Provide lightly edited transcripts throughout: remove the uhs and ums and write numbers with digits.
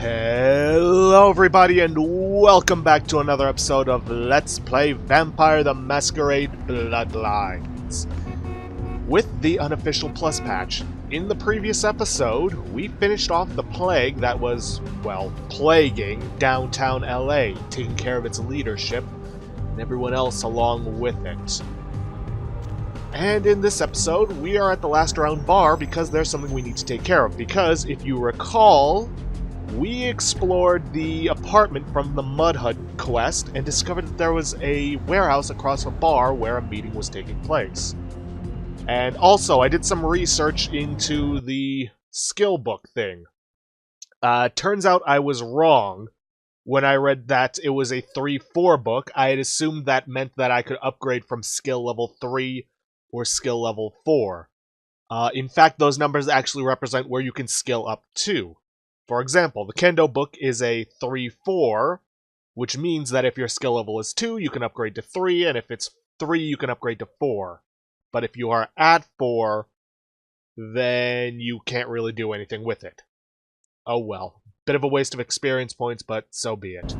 Hello everybody and welcome back to another episode of Let's Play Vampire the Masquerade Bloodlines. With the unofficial plus patch, in the previous episode, we finished off the plague that was, well, plaguing downtown LA, taking care of its leadership and everyone else along with it. And in this episode, we are at the last round bar because there's something we need to take care of. Because, if you recall, we explored the apartment from the Mud Hut quest and discovered that there was a warehouse across a bar where a meeting was taking place. And also, I did some research into the skill book thing. Turns out I was wrong. When I read that it was a 3-4 book, I had assumed that meant that I could upgrade from skill level 3 or skill level 4. In fact, those numbers actually represent where you can skill up to. For example, the Kendo book is a 3-4, which means that if your skill level is 2, you can upgrade to 3, and if it's 3, you can upgrade to 4. But if you are at 4, then you can't really do anything with it. Oh well. Bit of a waste of experience points, but so be it.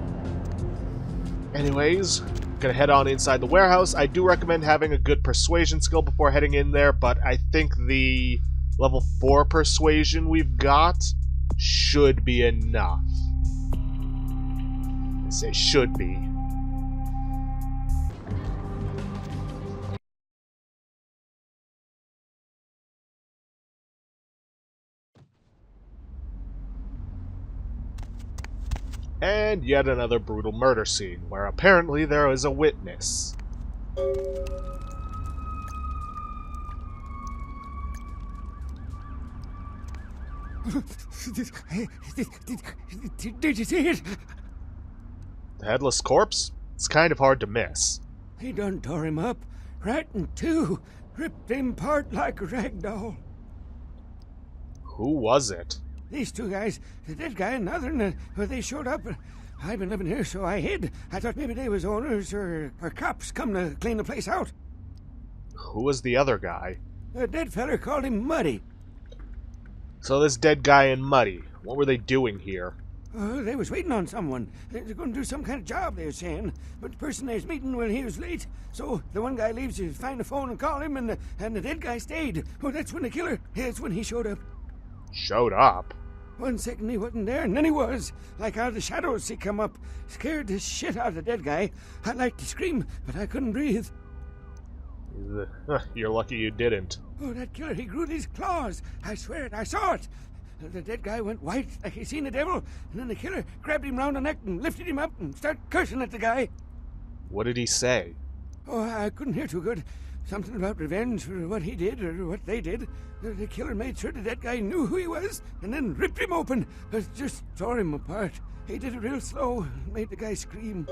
Anyways, gonna head on inside the warehouse. I do recommend having a good persuasion skill before heading in there, but I think the level 4 persuasion we've got should be enough. I say should be. And yet another brutal murder scene, where apparently there is a witness. Did you see it? The headless corpse? It's kind of hard to miss. He done tore him up, right in two, ripped him apart like a rag doll. Who was it? These two guys, the dead guy and the other, and they showed up. I've been living here, so I hid. I thought maybe they was owners or cops come to clean the place out. Who was the other guy? The dead feller called him Muddy. So this dead guy and Muddy, what were they doing here? They was waiting on someone. They're going to do some kind of job, they were saying. But the person they was meeting, well, he was late. So the one guy leaves to find the phone and call him, and the dead guy stayed. Oh, that's when the killer, that's when he showed up. Showed up? 1 second he wasn't there, and then he was. Like out of the shadows he come up. Scared the shit out of the dead guy. I'd like to scream, but I couldn't breathe. You're lucky you didn't. Oh, that killer, he grew these claws. I swear it, I saw it. The dead guy went white like he seen the devil, and then the killer grabbed him round the neck and lifted him up and started cursing at the guy. What did he say? Oh, I couldn't hear too good. Something about revenge for what he did or what they did. The killer made sure the dead guy knew who he was and then ripped him open. Just tore him apart. He did it real slow. Made the guy scream.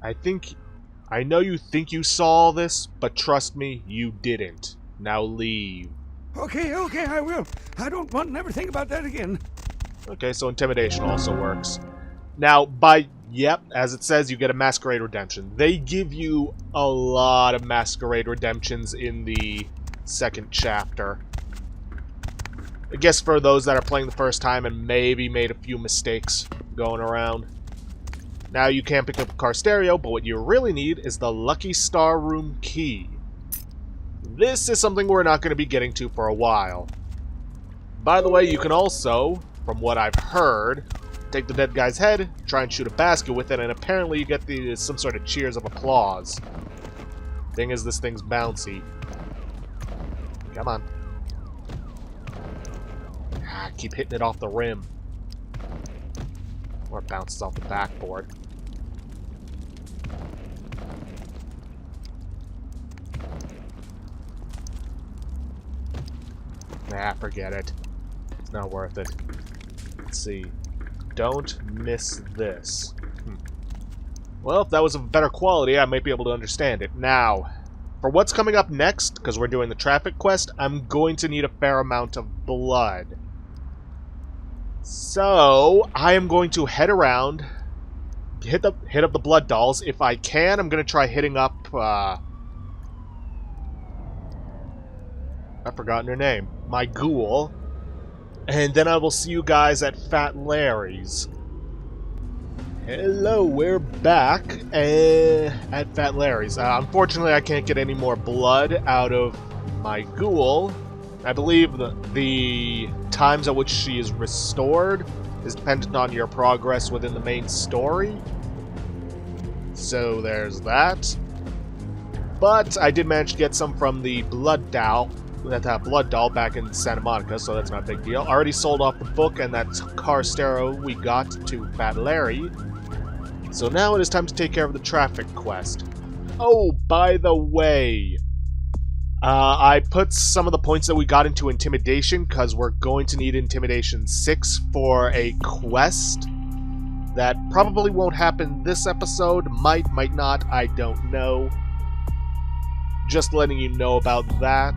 I know you think you saw all this, but trust me, you didn't. Now leave. Okay, I will. I don't want to never think about that again. Okay, so intimidation also works. Now, as it says, you get a Masquerade Redemption. They give you a lot of Masquerade Redemptions in the second chapter. I guess for those that are playing the first time and maybe made a few mistakes going around. Now you can pick up a car stereo, but what you really need is the Lucky Star Room key. This is something we're not going to be getting to for a while. By the way, you can also, from what I've heard, take the dead guy's head, try and shoot a basket with it, and apparently you get some sort of cheers of applause. Thing is, this thing's bouncy. Come on. Keep hitting it off the rim. Or it bounces off the backboard. Nah, forget it. It's not worth it. Let's see. Don't miss this. Well, if that was of better quality, I might be able to understand it. Now, for what's coming up next, because we're doing the traffic quest, I'm going to need a fair amount of blood. So, I am going to head around, hit up the blood dolls. If I can, I'm going to try hitting up, I've forgotten her name. My ghoul. And then I will see you guys at Fat Larry's. Hello, we're back at Fat Larry's. Unfortunately, I can't get any more blood out of my ghoul. I believe the times at which she is restored is dependent on your progress within the main story. So there's that. But I did manage to get some from the Blood Doll back in Santa Monica, so that's not a big deal. Already sold off the book and that car stereo we got to Fat Larry. So now it is time to take care of the traffic quest. Oh, by the way, I put some of the points that we got into Intimidation because we're going to need Intimidation 6 for a quest that probably won't happen this episode. Might not, I don't know. Just letting you know about that.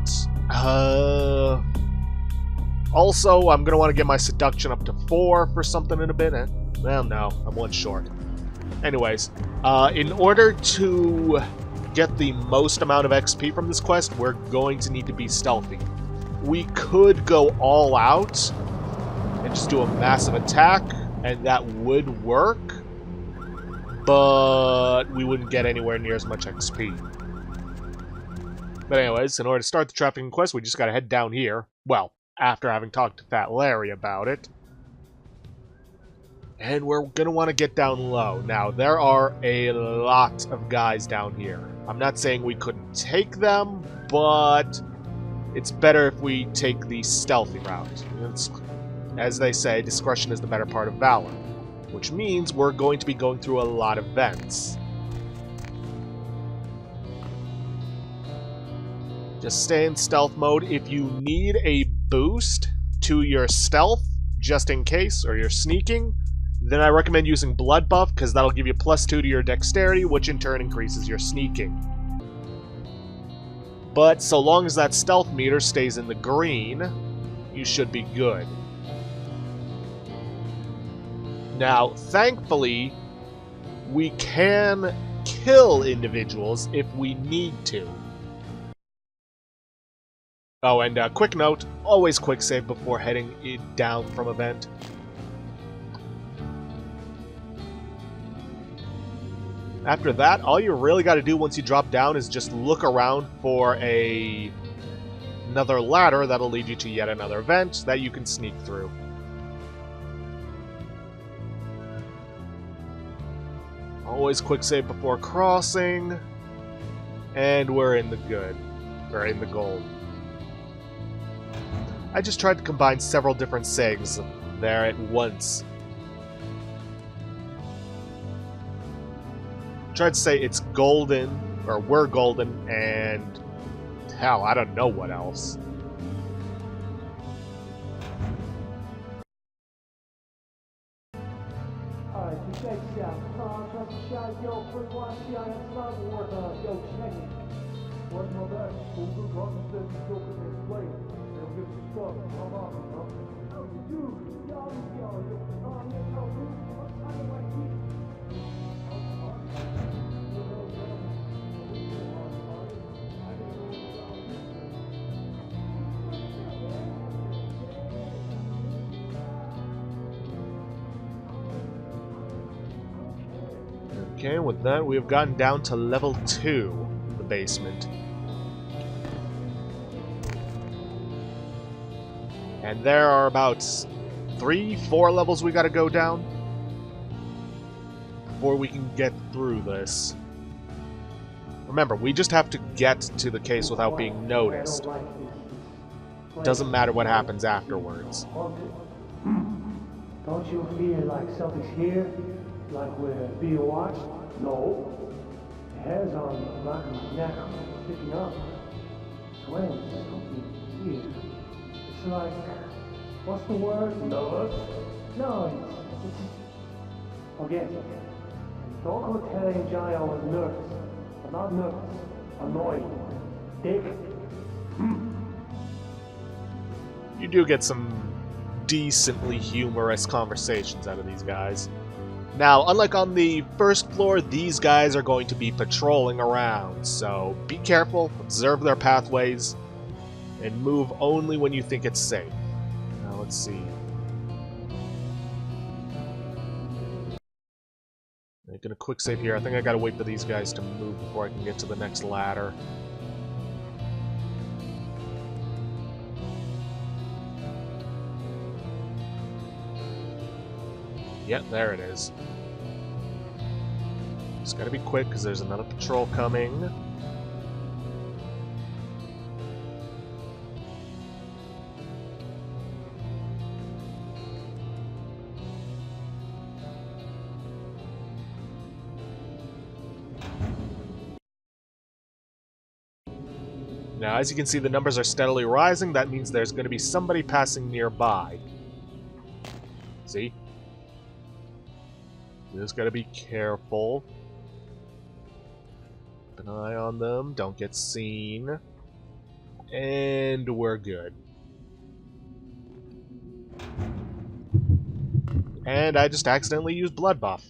Also, I'm going to want to get my Seduction up to 4 for something in a bit. Well, no, I'm 1 short. Anyways, in order to get the most amount of XP from this quest, we're going to need to be stealthy. We could go all out and just do a massive attack, and that would work, but we wouldn't get anywhere near as much XP. But anyways, in order to start the trafficking quest, we just gotta head down here. Well, after having talked to Fat Larry about it. And we're gonna want to get down low. Now, there are a lot of guys down here. I'm not saying we couldn't take them, but it's better if we take the stealthy route. As they say, discretion is the better part of valor. Which means we're going to be going through a lot of vents. Just stay in stealth mode. If you need a boost to your stealth, just in case, or you're sneaking, then I recommend using Blood Buff, because that'll give you +2 to your dexterity, which in turn increases your sneaking. But so long as that stealth meter stays in the green, you should be good. Now, thankfully, we can kill individuals if we need to. Oh, and quick note, always quick save before heading down from a vent. After that, all you really got to do once you drop down is just look around for another ladder that'll lead you to yet another vent that you can sneak through. Always quick save before crossing, and we're in the good. We're in the gold. I just tried to combine several different saves there at once. Tried to say it's golden, or we're golden, and hell, I don't know what else. Okay, with that, we have gotten down to level 2, the basement. And there are about 3-4 levels we gotta go down before we can get through this. Remember, we just have to get to the case without being noticed. Doesn't matter what happens afterwards. Don't you feel like something's here? Like we're being watched? No. The hairs on the back of my neck are sticking up. Sweating something here. It's like, what's the word? Nervous? No, it's forget it. Don't go telling Johnny I was nervous. I'm not nervous. Annoyed. Dick. You do get some decently humorous conversations out of these guys. Now, unlike on the first floor, these guys are going to be patrolling around, so be careful, observe their pathways, and move only when you think it's safe. Now, Let's see. Making a quick save here. I think I gotta wait for these guys to move before I can get to the next ladder. Yep, there it is. Just gotta be quick because there's another patrol coming. Now, as you can see, the numbers are steadily rising. That means there's going to be somebody passing nearby. See? You just got to be careful. Keep an eye on them. Don't get seen. And we're good. And I just accidentally used blood buff,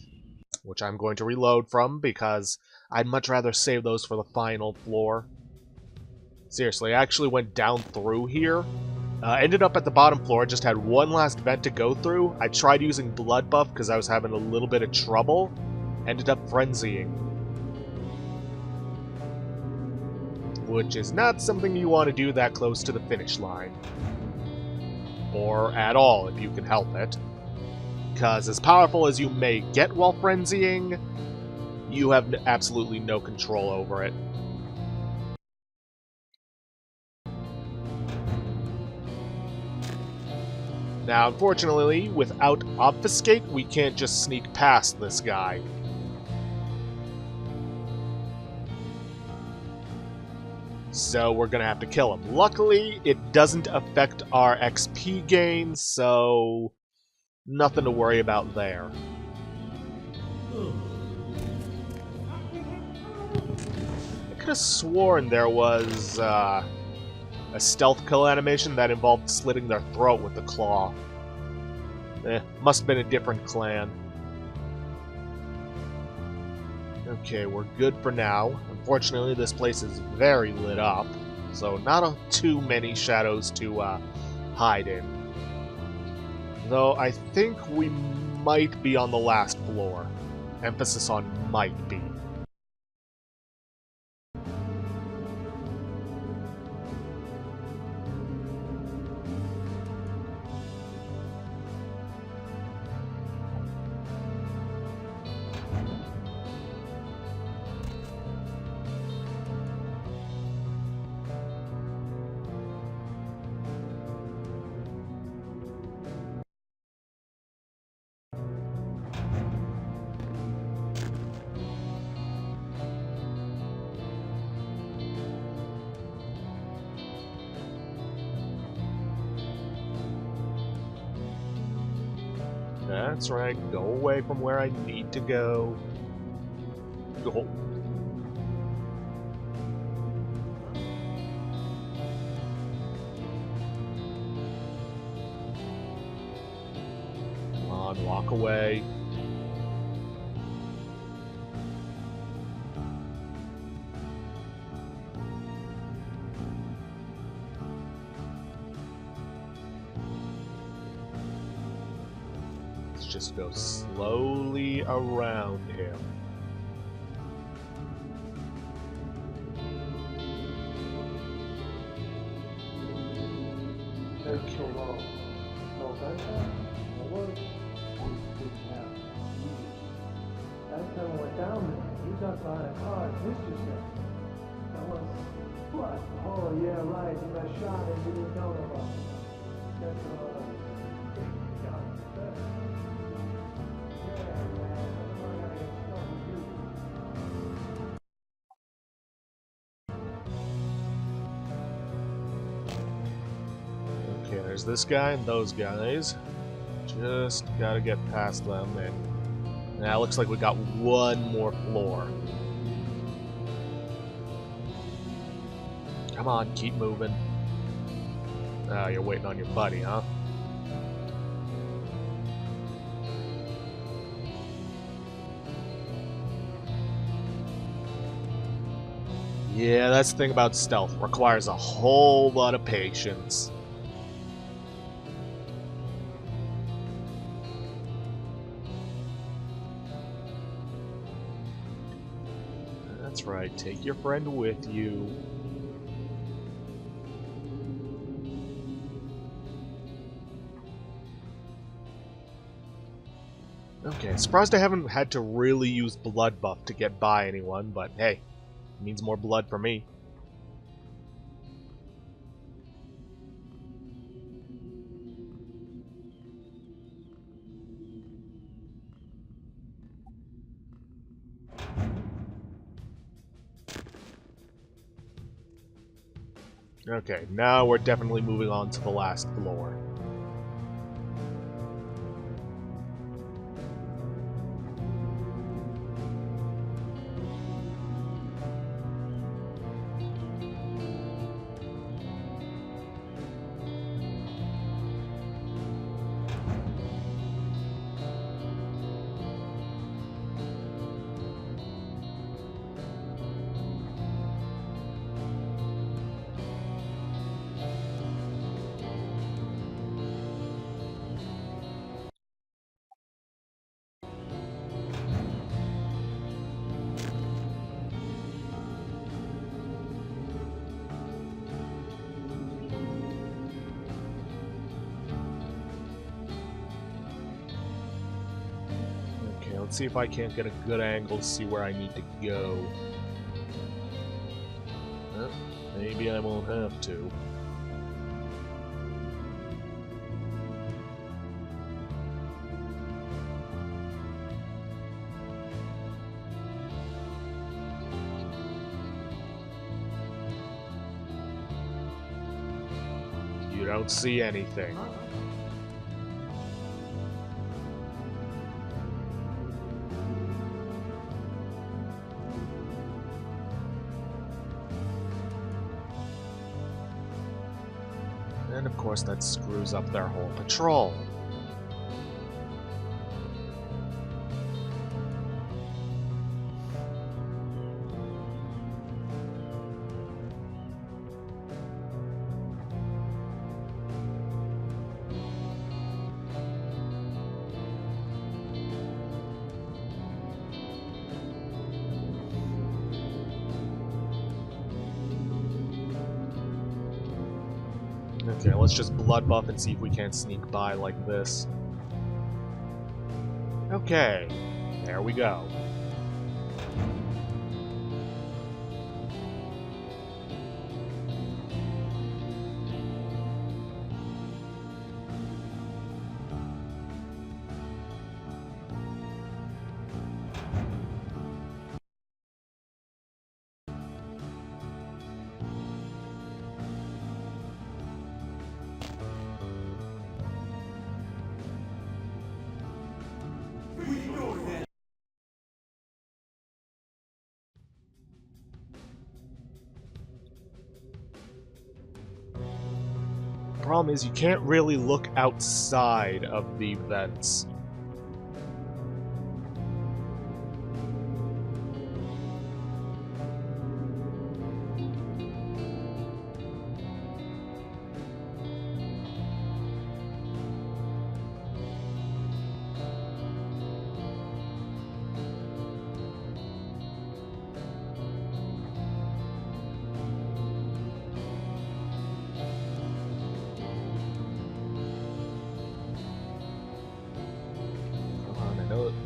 which I'm going to reload from because I'd much rather save those for the final floor. Seriously, I actually went down through here. Ended up at the bottom floor, just had one last vent to go through. I tried using blood buff because I was having a little bit of trouble. Ended up frenzying. Which is not something you want to do that close to the finish line. Or at all, if you can help it. Because as powerful as you may get while frenzying, you have absolutely no control over it. Now, unfortunately, without Obfuscate, we can't just sneak past this guy. So we're gonna have to kill him. Luckily, it doesn't affect our XP gain, so nothing to worry about there. I could have sworn there was a stealth kill animation that involved slitting their throat with the claw. Must have been a different clan. Okay, we're good for now. Unfortunately, this place is very lit up, so not too many shadows to hide in. Though I think we might be on the last floor. Emphasis on might be. That's right, go away from where I need to go. Go. Come on, walk away. Just go slowly around him. That's so long. No, that's not work. Last time I went down there, you got behind a car and missed yourself. I was, what? Oh, yeah, right. You got shot and you didn't know about it. That's Okay, there's this guy and those guys. Just gotta get past them, and now looks like we got one more floor. Come on, keep moving. Oh, you're waiting on your buddy, huh? Yeah, that's the thing about stealth. Requires a whole lot of patience. That's right, take your friend with you. Okay, surprised I haven't had to really use blood buff to get by anyone, but hey, it means more blood for me. Okay, now we're definitely moving on to the last floor. Okay, let's see if I can't get a good angle to see where I need to go. Maybe I won't have to. You don't see anything. And of course that screws up their whole patrol. Okay, let's just blood buff and see if we can't sneak by like this. Okay, there we go. Problem is, you can't really look outside of the vents.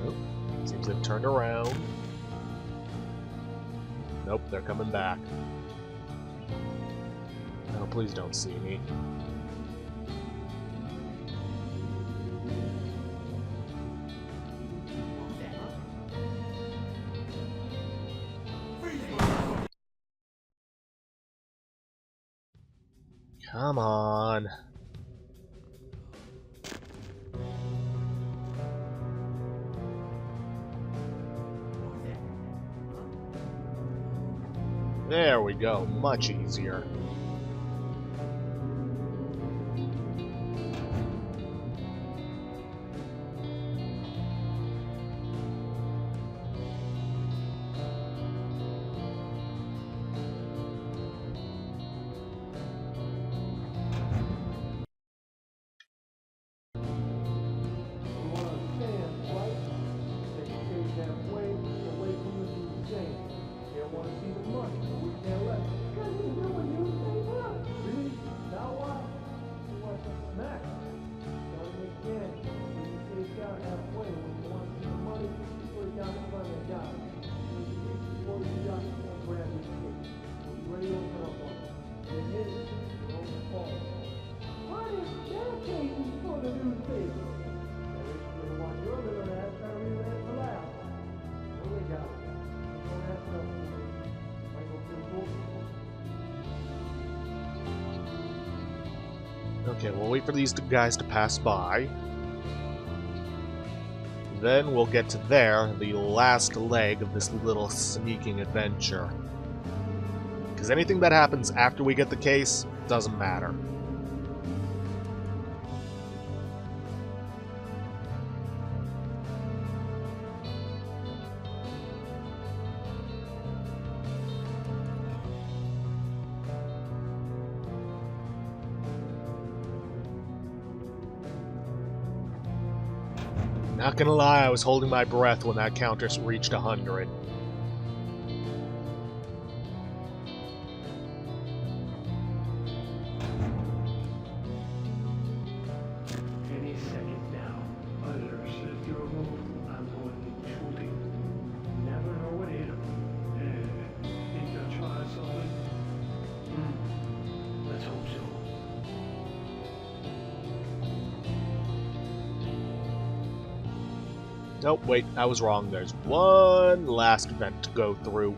Nope. Seems they've turned around. Nope, they're coming back. No, please don't see me. Come on. There we go, much easier. Okay, we'll wait for these two guys to pass by. Then we'll get to there, the last leg of this little sneaking adventure. Because anything that happens after we get the case doesn't matter. Not gonna lie, I was holding my breath when that counter reached 100. Any second now, others, if you're moved, I'm going shooting. Never know what hit 'em. Think they'll try something? Let's hope so. Nope, wait, I was wrong. There's one last vent to go through.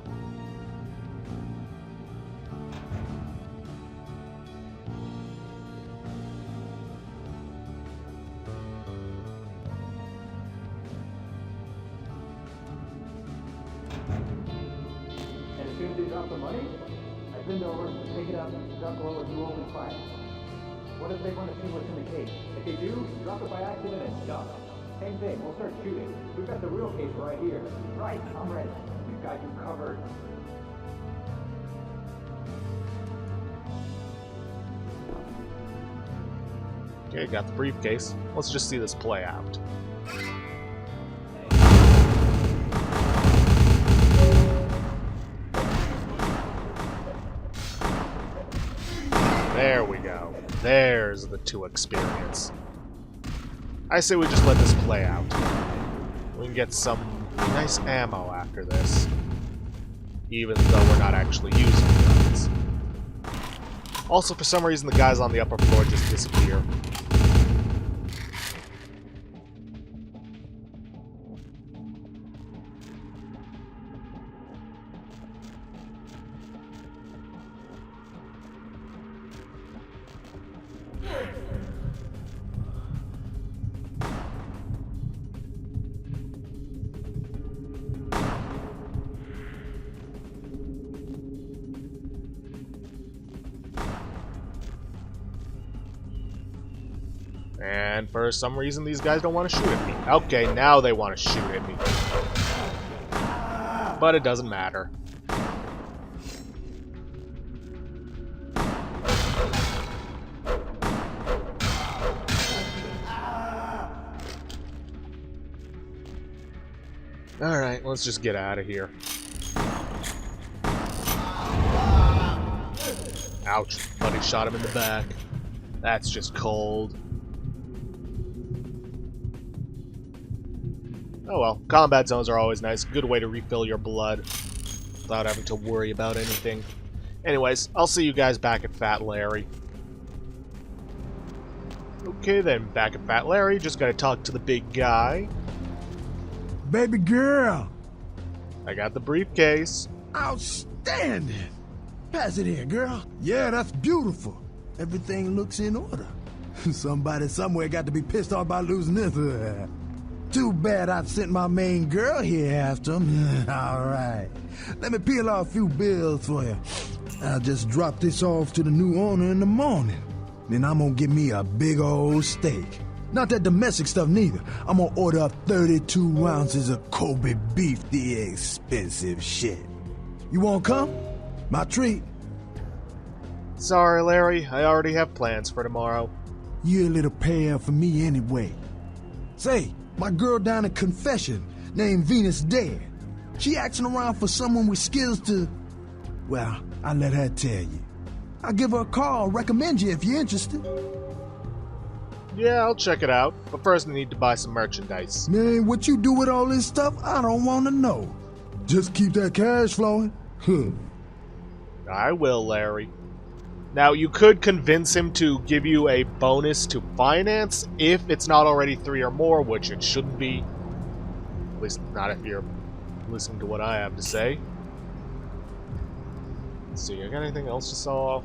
And as soon as they drop the money, I bend over, take it up, duck low, and you open fire. What if they want to see what's in the case? If they do, drop it by accident and duck. Same thing, we'll start shooting. We've got the real case right here. Right, I'm ready. We've got you covered. Okay, got the briefcase. Let's just see this play out. There we go. There's the 2 experience. I say we just let this play out. We can get some nice ammo after this. Even though we're not actually using guns. Also, for some reason, the guys on the upper floor just disappear. And for some reason, these guys don't want to shoot at me. Okay, now they want to shoot at me. But it doesn't matter. Alright, let's just get out of here. Ouch, buddy shot him in the back. That's just cold. Oh well, combat zones are always nice. Good way to refill your blood without having to worry about anything. Anyways, I'll see you guys back at Fat Larry. Okay then, back at Fat Larry, just gotta talk to the big guy. Baby girl! I got the briefcase. Outstanding! Pass it here, girl. Yeah, that's beautiful. Everything looks in order. Somebody somewhere got to be pissed off by losing this. Too bad I sent my main girl here after him. Alright. Let me peel off a few bills for you. I'll just drop this off to the new owner in the morning. Then I'm gonna get me a big old steak. Not that domestic stuff neither. I'm gonna order up 32 ounces of Kobe beef, the expensive shit. You wanna come? My treat. Sorry, Larry. I already have plans for tomorrow. You're a little pale for me anyway. Say, my girl down at Confession, named Venus Dead. She asking around for someone with skills to... Well, I'll let her tell you. I'll give her a call, recommend you if you're interested. Yeah, I'll check it out. But first I need to buy some merchandise. Man, what you do with all this stuff, I don't want to know. Just keep that cash flowing. Huh. I will, Larry. Now, you could convince him to give you a bonus to finance if it's not already 3 or more, which it shouldn't be. At least not if you're listening to what I have to say. Let's see, I got anything else to sell off?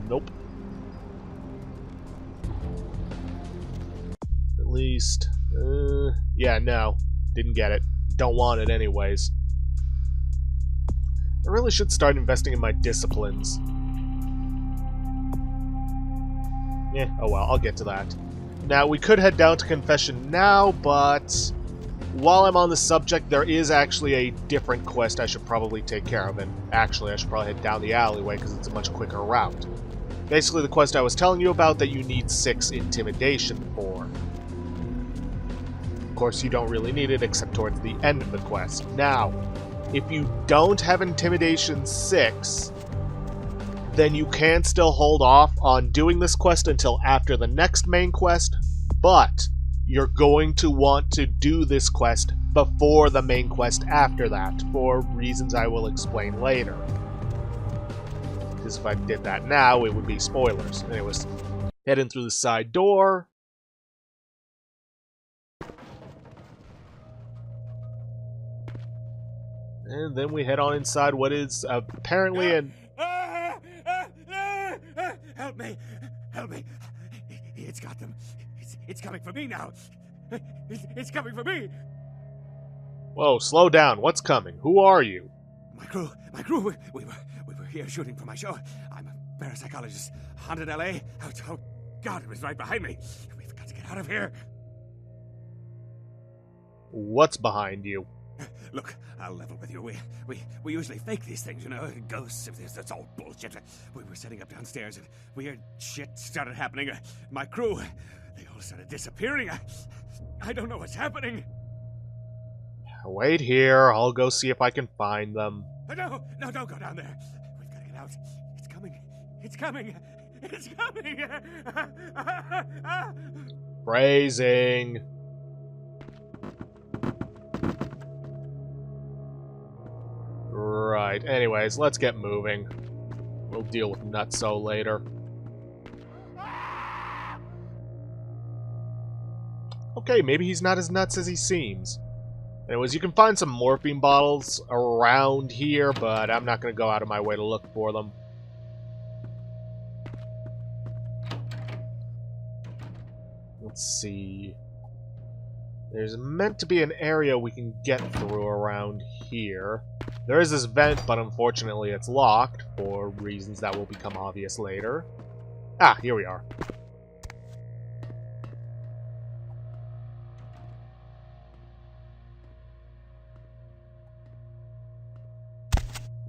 Nope. least. Yeah, no. Didn't get it. Don't want it anyways. I really should start investing in my disciplines. Oh well, I'll get to that. Now, we could head down to Confession now, but while I'm on the subject, there is actually a different quest I should probably take care of, and actually I should probably head down the alleyway because it's a much quicker route. Basically, the quest I was telling you about that you need 6 Intimidation for. Of course, you don't really need it except towards the end of the quest. Now, if you don't have Intimidation 6, then you can still hold off on doing this quest until after the next main quest, but you're going to want to do this quest before the main quest after that, for reasons I will explain later. Because if I did that now, it would be spoilers. Anyways, heading through the side door. And then we head on inside what is apparently an... Help me! Help me! It's got them. It's coming for me now. It's coming for me. Whoa, slow down. What's coming? Who are you? My crew. We were here shooting for my show. I'm a parapsychologist. Haunted LA. Oh, God, it was right behind me. We've got to get out of here. What's behind you? Look, I'll level with you. We usually fake these things, you know, ghosts. That's all bullshit. We were setting up downstairs, and weird shit started happening. My crew, they all started disappearing. I don't know what's happening. Wait here. I'll go see if I can find them. No, don't go down there. We've got to get out. It's coming. It's coming. It's coming. Phrasing. Right, anyways, let's get moving. We'll deal with Nutso later. Okay, maybe he's not as nuts as he seems. Anyways, you can find some morphine bottles around here, but I'm not going to go out of my way to look for them. Let's see. There's meant to be an area we can get through around here. There is this vent, but unfortunately it's locked, for reasons that will become obvious later. Ah, here we are.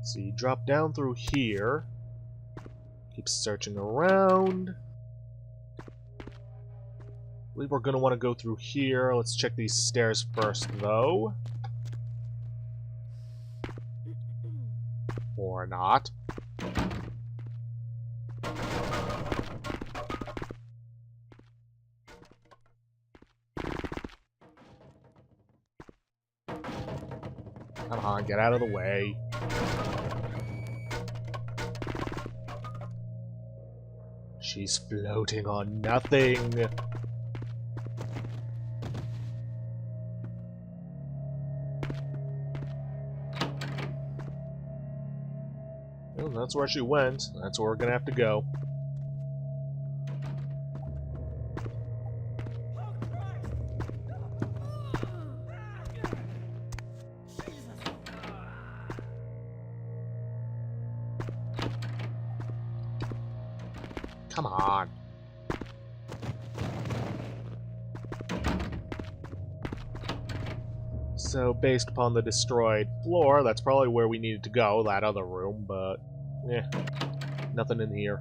So you drop down through here. Keep searching around. I believe we're going to want to go through here. Let's check these stairs first, though. Or not. Come on, get out of the way. She's floating on nothing. Well, that's where she went. That's where we're gonna have to go. Come on. So, based upon the destroyed floor, that's probably where we needed to go, that other room, but... nothing in here.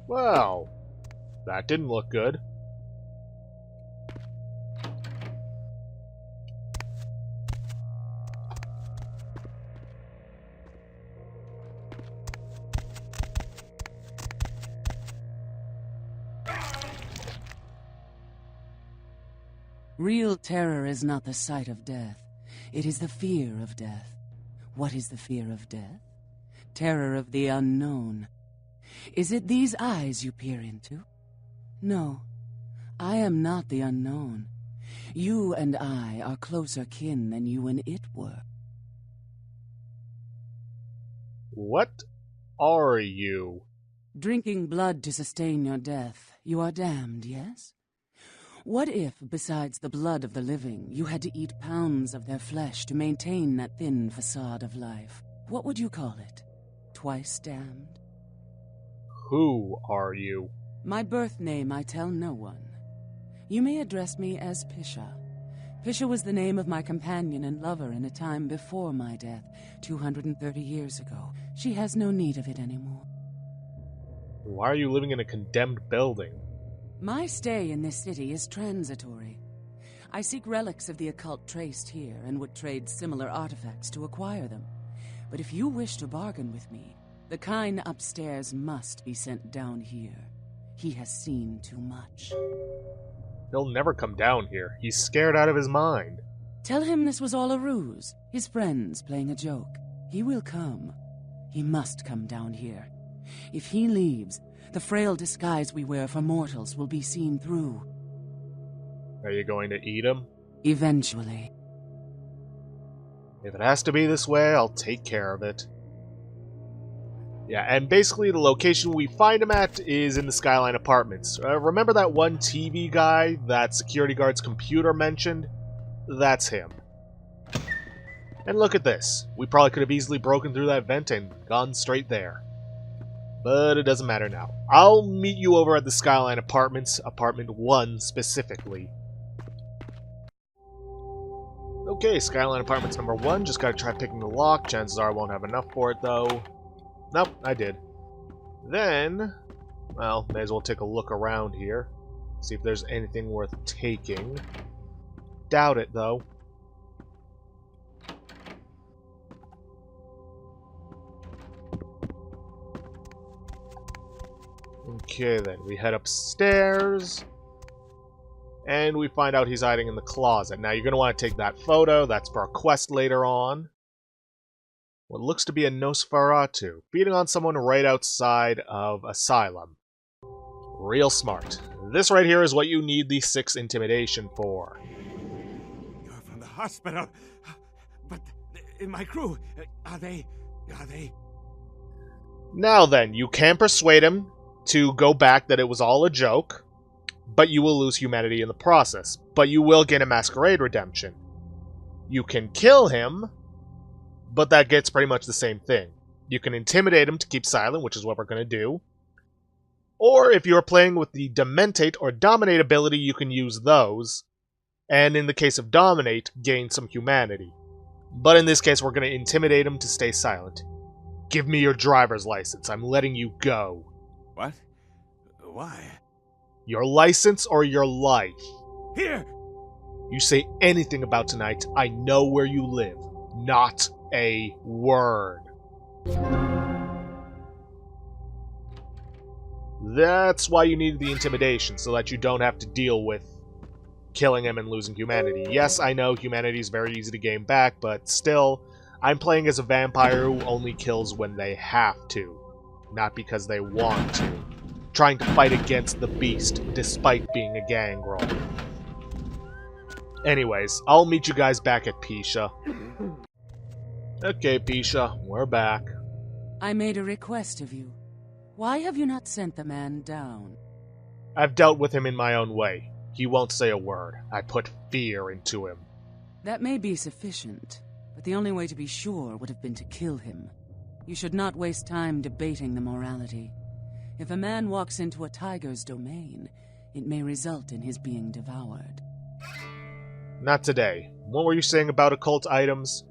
Well, that didn't look good. Real terror is not the sight of death. It is the fear of death. What is the fear of death? Terror of the unknown. Is it these eyes you peer into? No, I am not the unknown. You and I are closer kin than you and it were. What are you? Drinking blood to sustain your death, you are damned, yes? What if, besides the blood of the living, you had to eat pounds of their flesh to maintain that thin facade of life? What would you call it? Twice damned? Who are you? My birth name I tell no one. You may address me as Pisha. Pisha was the name of my companion and lover in a time before my death, 230 years ago. She has no need of it anymore. Why are you living in a condemned building? My stay in this city is transitory. I seek relics of the occult traced here and would trade similar artifacts to acquire them. But if you wish to bargain with me, the kind upstairs must be sent down here. He has seen too much. He'll never come down here. He's scared out of his mind. Tell him this was all a ruse, his friends playing a joke. He will come. He must come down here. If he leaves, the frail disguise we wear for mortals will be seen through. Are you going to eat him? Eventually. If it has to be this way, I'll take care of it. Yeah, and basically the location we find him at is in the Skyline Apartments. Remember that one TV guy that security guard's computer mentioned? That's him. And look at this. We probably could have easily broken through that vent and gone straight there. But it doesn't matter now. I'll meet you over at the Skyline Apartments, Apartment 1 specifically. Okay, Skyline Apartments number 1. Just gotta try picking the lock. Chances are I won't have enough for it, though. Nope, I did. Then, well, may as well take a look around here. See if there's anything worth taking. Doubt it, though. Okay, then. We head upstairs. And we find out he's hiding in the closet. Now, you're going to want to take that photo. That's for a quest later on. What looks to be a Nosferatu, feeding on someone right outside of Asylum. Real smart. This right here is what you need the 6 intimidation for. You're from the hospital, but my crew, are they... Now then, you can persuade him to go back that it was all a joke, but you will lose humanity in the process. But you will get a Masquerade redemption. You can kill him, but that gets pretty much the same thing. You can intimidate him to keep silent, which is what we're going to do. Or if you're playing with the Dementate or Dominate ability, you can use those. And in the case of Dominate, gain some humanity. But in this case, we're going to intimidate him to stay silent. Give me your driver's license. I'm letting you go. What? Why? Your license or your life? Here! You say anything about tonight, I know where you live. Not a word. That's why you need the intimidation, so that you don't have to deal with killing him and losing humanity. Yes, I know humanity is very easy to gain back, but still, I'm playing as a vampire who only kills when they have to, not because they want to. Trying to fight against the beast, despite being a gangrel. Anyways, I'll meet you guys back at Pisha. Okay, Pisha, we're back. I made a request of you. Why have you not sent the man down? I've dealt with him in my own way. He won't say a word. I put fear into him. That may be sufficient, but the only way to be sure would have been to kill him. You should not waste time debating the morality. If a man walks into a tiger's domain, it may result in his being devoured. Not today. What were you saying about occult items?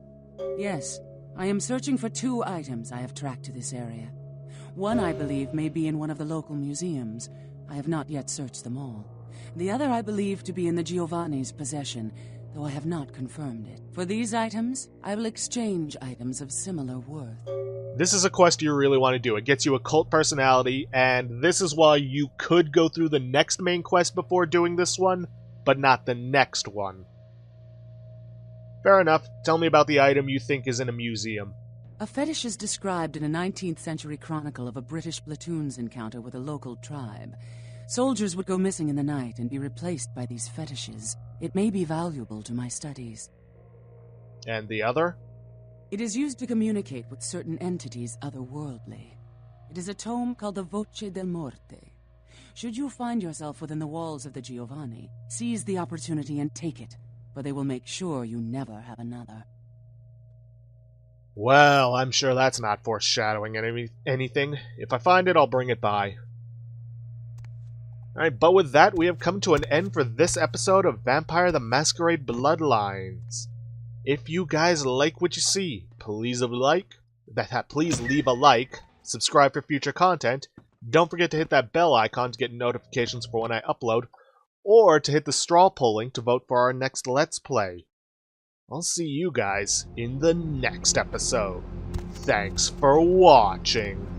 Yes, I am searching for 2 items I have tracked to this area. One, I believe, may be in one of the local museums. I have not yet searched them all. The other I believe to be in the Giovanni's possession, though I have not confirmed it. For these items, I will exchange items of similar worth. This is a quest you really want to do. It gets you a cult personality, and this is why you could go through the next main quest before doing this one, but not the next one. Fair enough. Tell me about the item you think is in a museum. A fetish is described in a 19th century chronicle of a British platoon's encounter with a local tribe. Soldiers would go missing in the night and be replaced by these fetishes. It may be valuable to my studies. And the other? It is used to communicate with certain entities otherworldly. It is a tome called the Voce del Morte. Should you find yourself within the walls of the Giovanni, seize the opportunity and take it, for they will make sure you never have another. Well, I'm sure that's not foreshadowing anything. If I find it, I'll bring it by. Alright, but with that, we have come to an end for this episode of Vampire the Masquerade Bloodlines. If you guys like what you see, please leave a like, subscribe for future content, don't forget to hit that bell icon to get notifications for when I upload, or to hit the straw polling to vote for our next Let's Play. I'll see you guys in the next episode. Thanks for watching.